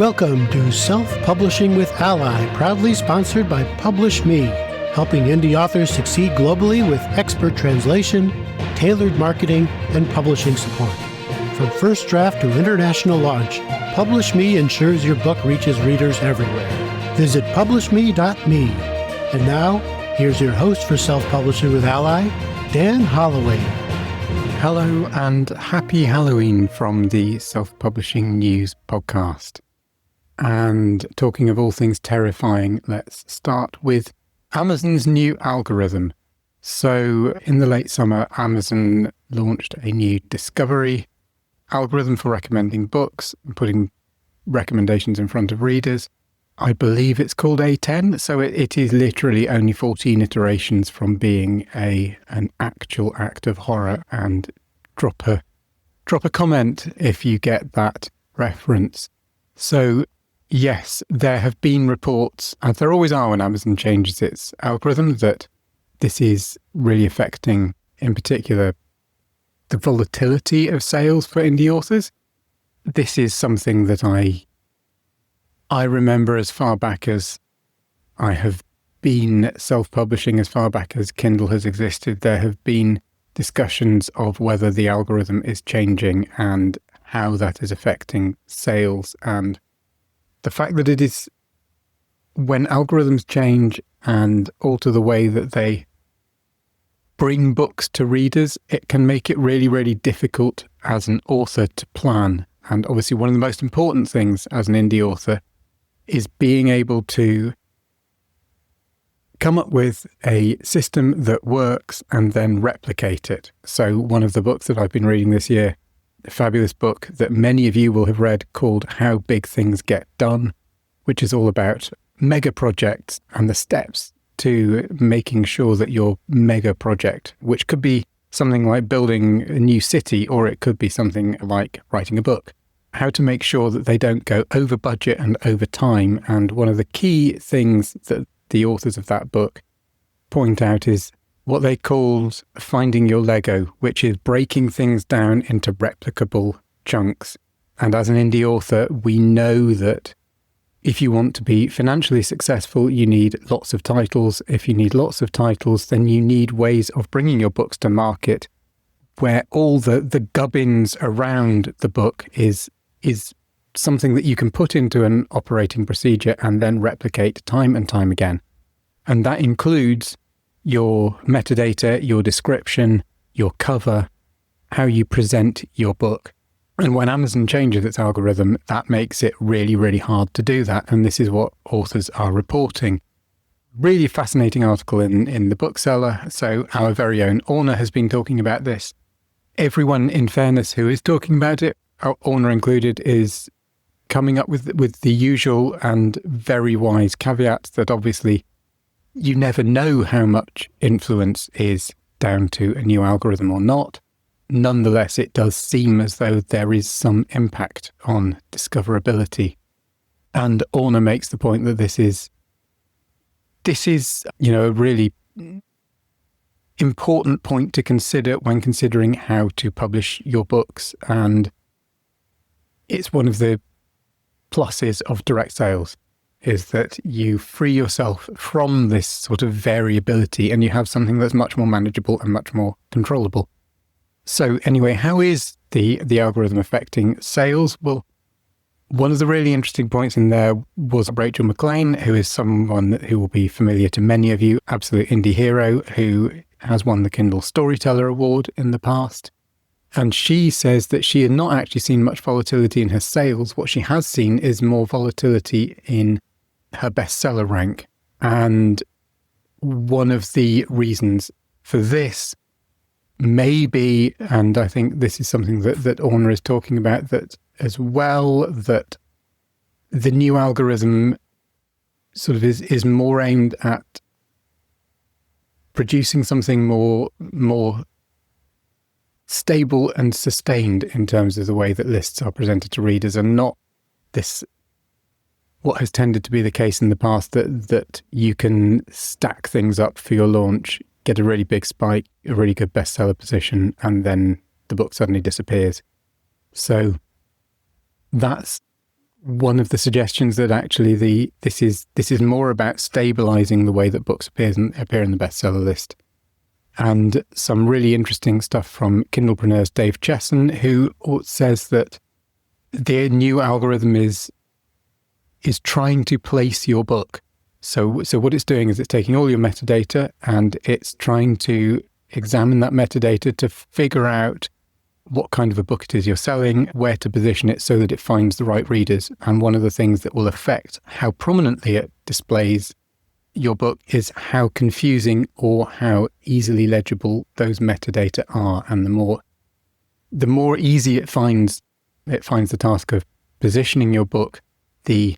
Welcome to Self-Publishing with Ally, proudly sponsored by Publish Me, helping indie authors succeed globally with expert translation, tailored marketing, and publishing support. From first draft to international launch, Publish Me ensures your book reaches readers everywhere. Visit publishme.me. And now, here's your host for Self-Publishing with Ally, Dan Holloway. Hello and happy Halloween from the Self-Publishing News podcast. And talking of all things terrifying, let's start with Amazon's new algorithm. So in the late summer, Amazon launched a new discovery algorithm for recommending books and putting recommendations in front of readers. I believe it's called A10, so it is literally only 14 iterations from being an actual act of horror. And drop a comment if you get that reference. So yes, there have been reports, as there always are when Amazon changes its algorithm, that this is really affecting, in particular, the volatility of sales for indie authors. This is something that I remember as far back as I have been self-publishing, as far back as Kindle has existed. There have been discussions of whether the algorithm is changing and how that is affecting sales. And the fact that it is, when algorithms change and alter the way that they bring books to readers, it can make it really, really difficult as an author to plan. And obviously one of the most important things as an indie author is being able to come up with a system that works and then replicate it. So one of the books that I've been reading this year, a fabulous book that many of you will have read, called How Big Things Get Done, which is all about mega projects and the steps to making sure that your mega project, which could be something like building a new city, or it could be something like writing a book, how to make sure that they don't go over budget and over time. And one of the key things that the authors of that book point out is what they called finding your Lego, which is breaking things down into replicable chunks. And as an indie author, we know that if you want to be financially successful, you need lots of titles. If you need lots of titles, then you need ways of bringing your books to market where all the gubbins around the book is something that you can put into an operating procedure and then replicate time and time again. And that includes your metadata, your description, your cover, how you present your book. And when Amazon changes its algorithm, that makes it really, really hard to do that. And this is what authors are reporting. Really fascinating article in the bookseller. So our very own Orna has been talking about this. Everyone, in fairness, who is talking about it, Orna included, is coming up with the usual and very wise caveats that obviously you never know how much influence is down to a new algorithm or not. Nonetheless, it does seem as though there is some impact on discoverability. And Orna makes the point that this is, a really important point to consider when considering how to publish your books. And it's one of the pluses of direct sales, is that you free yourself from this sort of variability and you have something that's much more manageable and much more controllable. So anyway, how is the algorithm affecting sales? Well, one of the really interesting points in there was Rachel McLean, who is someone who will be familiar to many of you, absolute indie hero, who has won the Kindle Storyteller Award in the past. And she says that she had not actually seen much volatility in her sales. What she has seen is more volatility in her bestseller rank. And one of the reasons for this may be, and I think this is something that Orna is talking about that as well, that the new algorithm sort of is more aimed at producing something more stable and sustained in terms of the way that lists are presented to readers, and not this, what has tended to be the case in the past, that you can stack things up for your launch, get a really big spike, a really good bestseller position, and then the book suddenly disappears. So that's one of the suggestions that actually this is more about stabilizing the way that books appear in the bestseller list. And some really interesting stuff from Kindlepreneur's Dave Chesson, who says that their new algorithm is trying to place your book. So what it's doing is it's taking all your metadata and it's trying to examine that metadata to figure out what kind of a book it is you're selling, where to position it so that it finds the right readers. And one of the things that will affect how prominently it displays your book is how confusing or how easily legible those metadata are. And the more easy it finds the task of positioning your book, the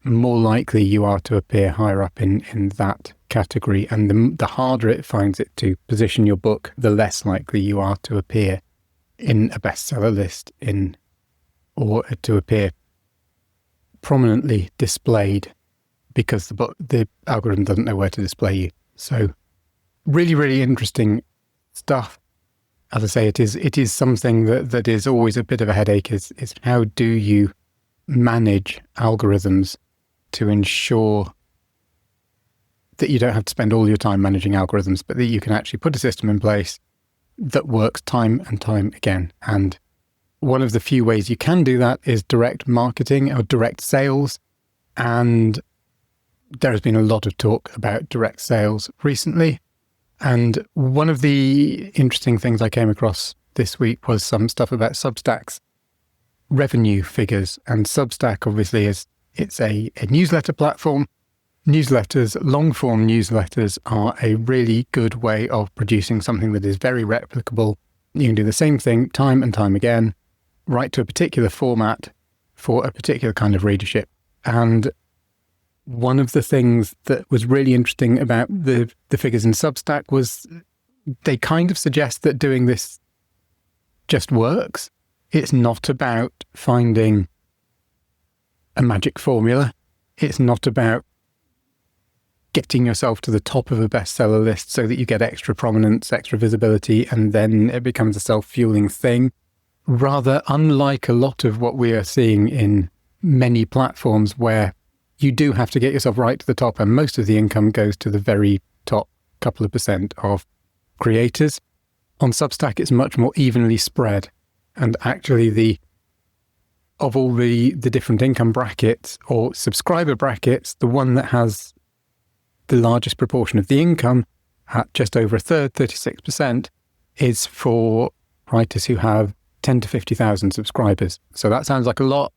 more likely you are to appear higher up in that category. And the harder it finds it to position your book, the less likely you are to appear in a bestseller list or to appear prominently displayed, because the algorithm doesn't know where to display you. So really, really interesting stuff. As I say, it is something that is always a bit of a headache, is how do you manage algorithms to ensure that you don't have to spend all your time managing algorithms, but that you can actually put a system in place that works time and time again. And one of the few ways you can do that is direct marketing or direct sales. And there has been a lot of talk about direct sales recently. And one of the interesting things I came across this week was some stuff about Substack's revenue figures. And Substack obviously it's a newsletter platform. Newsletters, long-form newsletters, are a really good way of producing something that is very replicable. You can do the same thing time and time again, write to a particular format for a particular kind of readership. And one of the things that was really interesting about the figures in Substack was they kind of suggest that doing this just works. It's not about finding a magic formula. It's not about getting yourself to the top of a bestseller list so that you get extra prominence, extra visibility, and then it becomes a self-fueling thing. Rather, unlike a lot of what we are seeing in many platforms where you do have to get yourself right to the top and most of the income goes to the very top couple of percent of creators, on Substack it's much more evenly spread. And actually of all the different income brackets or subscriber brackets, the one that has the largest proportion of the income, at just over a third, 36%, is for writers who have 10 to 50,000 subscribers. So that sounds like a lot,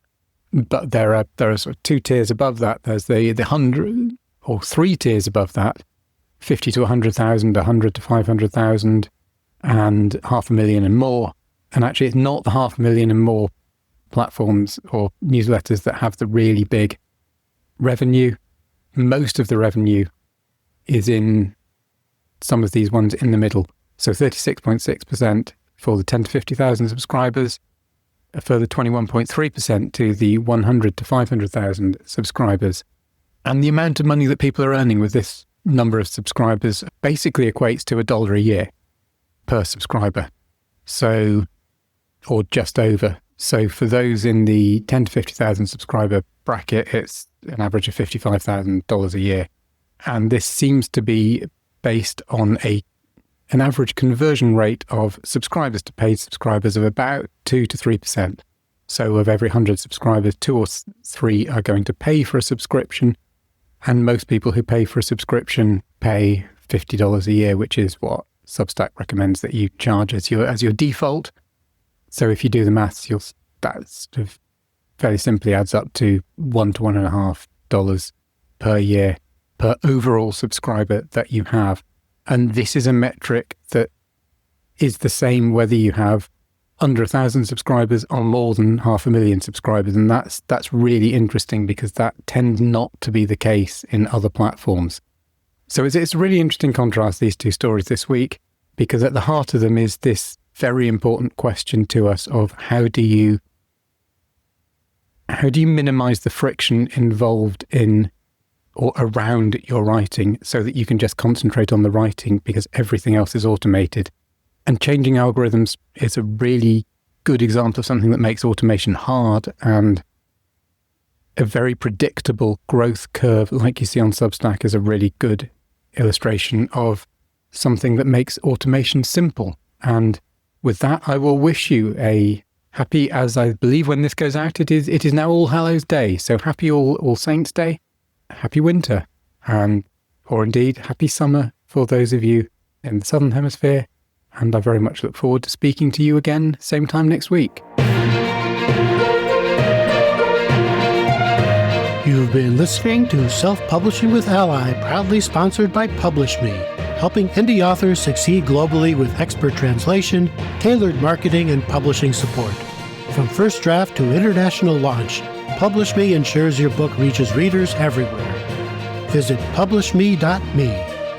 but there are sort of two tiers above that. There's the 100, or three tiers above that, 50 to 100,000, 100 to 500,000, and 500,000 and more. And actually, it's not the 500,000 and more platforms or newsletters that have the really big revenue. Most of the revenue is in some of these ones in the middle. So 36.6% for the 10 to 50,000 subscribers, a further 21.3% to the 100 to 500,000 subscribers. And the amount of money that people are earning with this number of subscribers basically equates to $1 a year per subscriber. So, or just over. So for those in the 10 to 50,000 subscriber bracket, it's an average of $55,000 a year. And this seems to be based on an average conversion rate of subscribers to paid subscribers of about 2 to 3%. So of every 100 subscribers, 2 or 3 are going to pay for a subscription. And most people who pay for a subscription pay $50 a year, which is what Substack recommends that you charge as your default. So if you do the maths, that sort of fairly simply adds up to $1 to $1.50 per year per overall subscriber that you have. And this is a metric that is the same whether you have under 1,000 subscribers or more than 500,000 subscribers. And that's really interesting because that tends not to be the case in other platforms. So it's a really interesting contrast, these two stories this week, because at the heart of them is this very important question to us of how do you minimize the friction involved in or around your writing so that you can just concentrate on the writing because everything else is automated. And changing algorithms is a really good example of something that makes automation hard. And a very predictable growth curve like you see on Substack is a really good illustration of something that makes automation simple. And with that, I will wish you a happy, as I believe when this goes out, it is now All Hallows Day. So happy All Saints Day, happy winter, or indeed happy summer for those of you in the Southern Hemisphere. And I very much look forward to speaking to you again same time next week. You've been listening to Self-Publishing with Ally, proudly sponsored by PublishMe, helping indie authors succeed globally with expert translation, tailored marketing, and publishing support. From first draft to international launch, PublishMe ensures your book reaches readers everywhere. Visit publishme.me.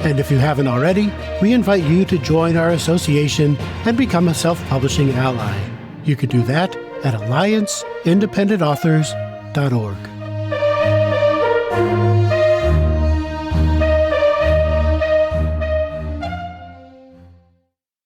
And if you haven't already, we invite you to join our association and become a self-publishing ally. You can do that at allianceindependentauthors.org.